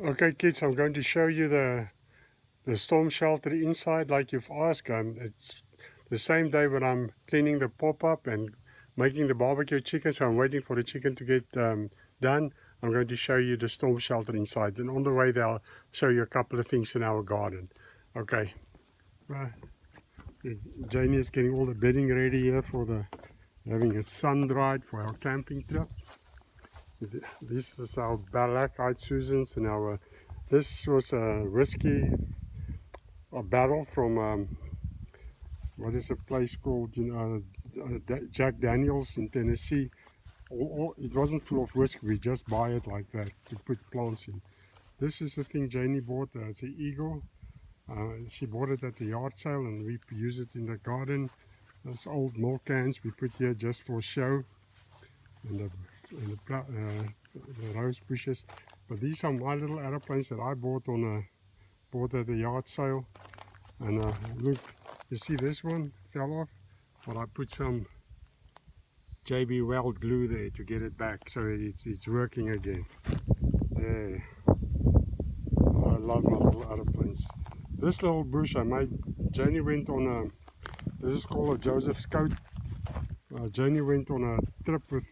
Okay kids, I'm going to show you the storm shelter inside like you've asked. It's the same day when I'm cleaning the pop-up and making the barbecue chicken, so I'm waiting for the chicken to get done. I'm going to show you the storm shelter inside, and on the way there I'll show you a couple of things in our garden. Okay, Janie is getting all the bedding ready here for having a sun-dried for our camping trip. This is our black-eyed Susans, and this was a whiskey barrel from what is a place called, Jack Daniels in Tennessee. It wasn't full of whiskey, we just buy it like that to put plants in. This is the thing Janie bought, it's an eagle. She bought it at the yard sale and we use it in the garden. Those old milk cans we put here just for show, and the rose bushes. But these are my little aeroplanes that I bought at the yard sale. And look, you see this one fell off, but I put some JB Weld glue there to get it back, so it's working again. There. I love my little aeroplanes. This little bush I made, Janie went on this is called a Joseph's coat. Janie went on a trip with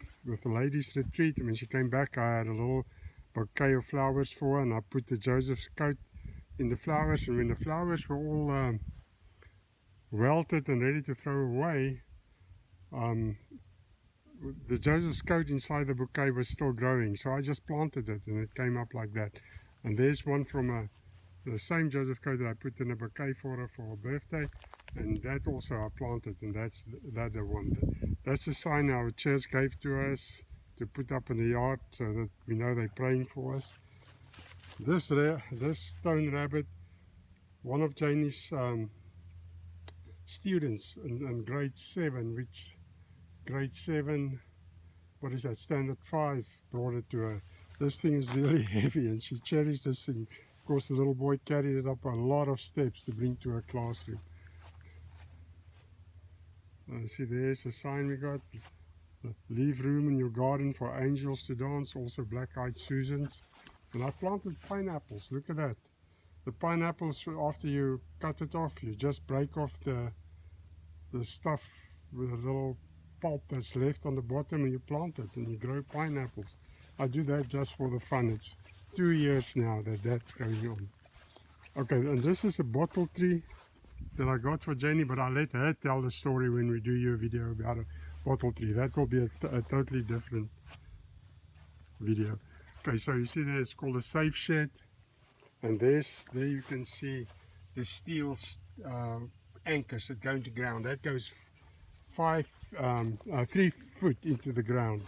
a ladies retreat, and when she came back I had a little bouquet of flowers for her, and I put the Joseph's coat in the flowers, and when the flowers were all wilted and ready to throw away, the Joseph's coat inside the bouquet was still growing, so I just planted it and it came up like that. And there's one from the same Joseph coat that I put in a bouquet for her for her birthday, and that also I planted, and that's the one. That's a sign our church gave to us to put up in the yard so that we know they're praying for us. This stone rabbit, one of Janie's students in grade 7, what is that, standard 5, brought it to her. This thing is really heavy and she cherished this thing. Of course the little boy carried it up a lot of steps to bring to her classroom. See, there's a sign we got. Leave room in your garden for angels to dance, also black-eyed Susans. And I planted pineapples, look at that. The pineapples, after you cut it off, you just break off the stuff with a little pulp that's left on the bottom, and you plant it and you grow pineapples. I do that just for the fun. It's 2 years now that's going on. Okay, and this is a bottle tree that I got for Janie, but I'll let her tell the story when we do your video about a bottle tree. That will be a totally different video. Okay, so you see there, it's called a safe shed, and there you can see the steel anchors that go into ground. That goes 3 foot into the ground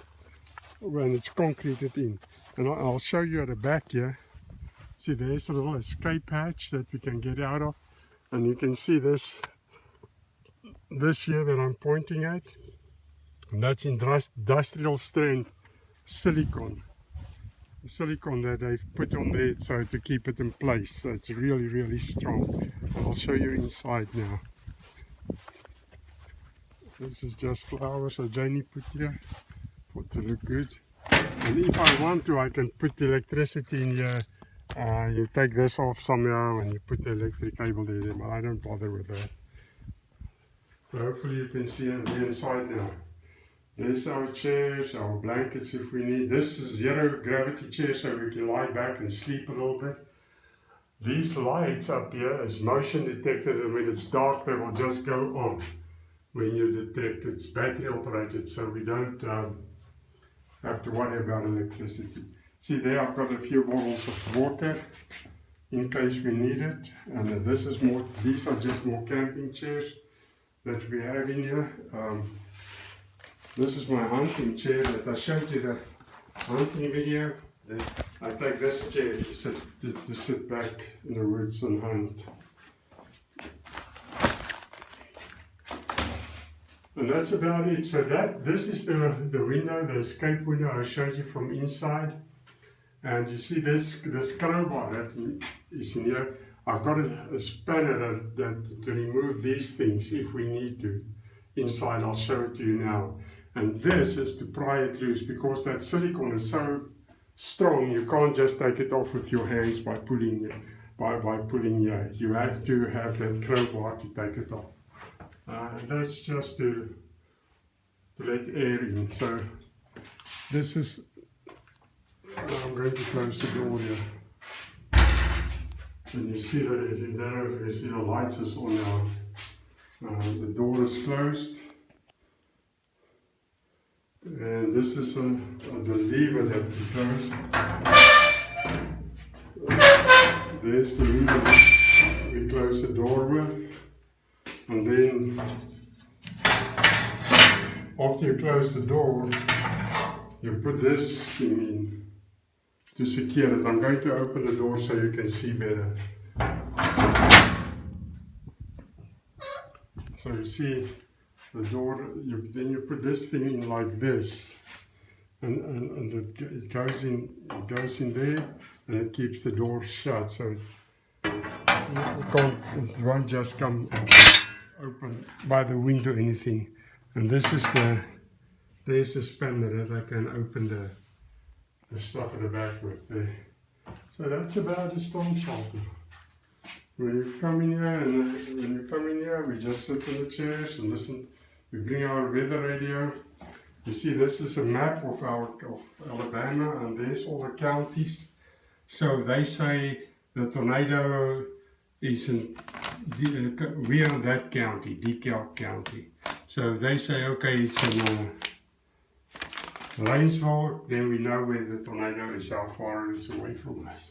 when it's concreted in. And I'll show you at the back here. See, there's a little escape hatch that we can get out of, and you can see this here that I'm pointing at, and that's industrial strength silicone that they've put on there so to keep it in place. So it's really, really strong. I'll show you inside now. This is just flowers that Janie put here to look good. And if I want to, I can put the electricity in here. You take this off somehow and you put the electric cable there, but I don't bother with that. So hopefully you can see it inside now. There's our chairs, our blankets if we need. This is zero gravity chair, so we can lie back and sleep a little bit. These lights up here is motion detected, and when it's dark they will just go on when you detect. It's battery operated, so we don't have to worry about electricity. See there, I've got a few bottles of water in case we need it. And these are just more camping chairs that we have in here. This is my hunting chair that I showed you the hunting video. I take this chair to sit back in the woods and hunt. And that's about it. So this is the window, the escape window I showed you from inside. And you see this crowbar that is in here. I've got a spanner to remove these things if we need to. Inside, I'll show it to you now. And this is to pry it loose, because that silicone is so strong. You can't just take it off with your hands by pulling it. By pulling here. You have to have that crowbar to take it off. That's just to let air in. So this is, I'm going to close the door here. And you see that if you don't, you see the lights is on now. The door is closed. And this is the lever that we close. There's the lever we close the door with. And then after you close the door, you put this thing in to secure it. I'm going to open the door so you can see better. So you see the door, then you put this thing in like this, and it goes in there, and it keeps the door shut. So it won't just come open by the wind or anything. And this is there's the spanner that I can open the stuff at the back with there. So that's about the storm shelter. When you come in here, we just sit in the chairs and listen. We bring our weather radio. You see, this is a map of Alabama, and there's all the counties. So they say the tornado is in, we are in that county, DeKalb County. So they say, okay, it's in Lanesville, then we know where the tornado is, how far it is away from us.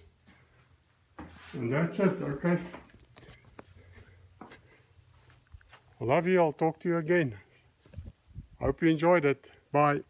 And that's it, okay? I love you, I'll talk to you again. Hope you enjoyed it. Bye.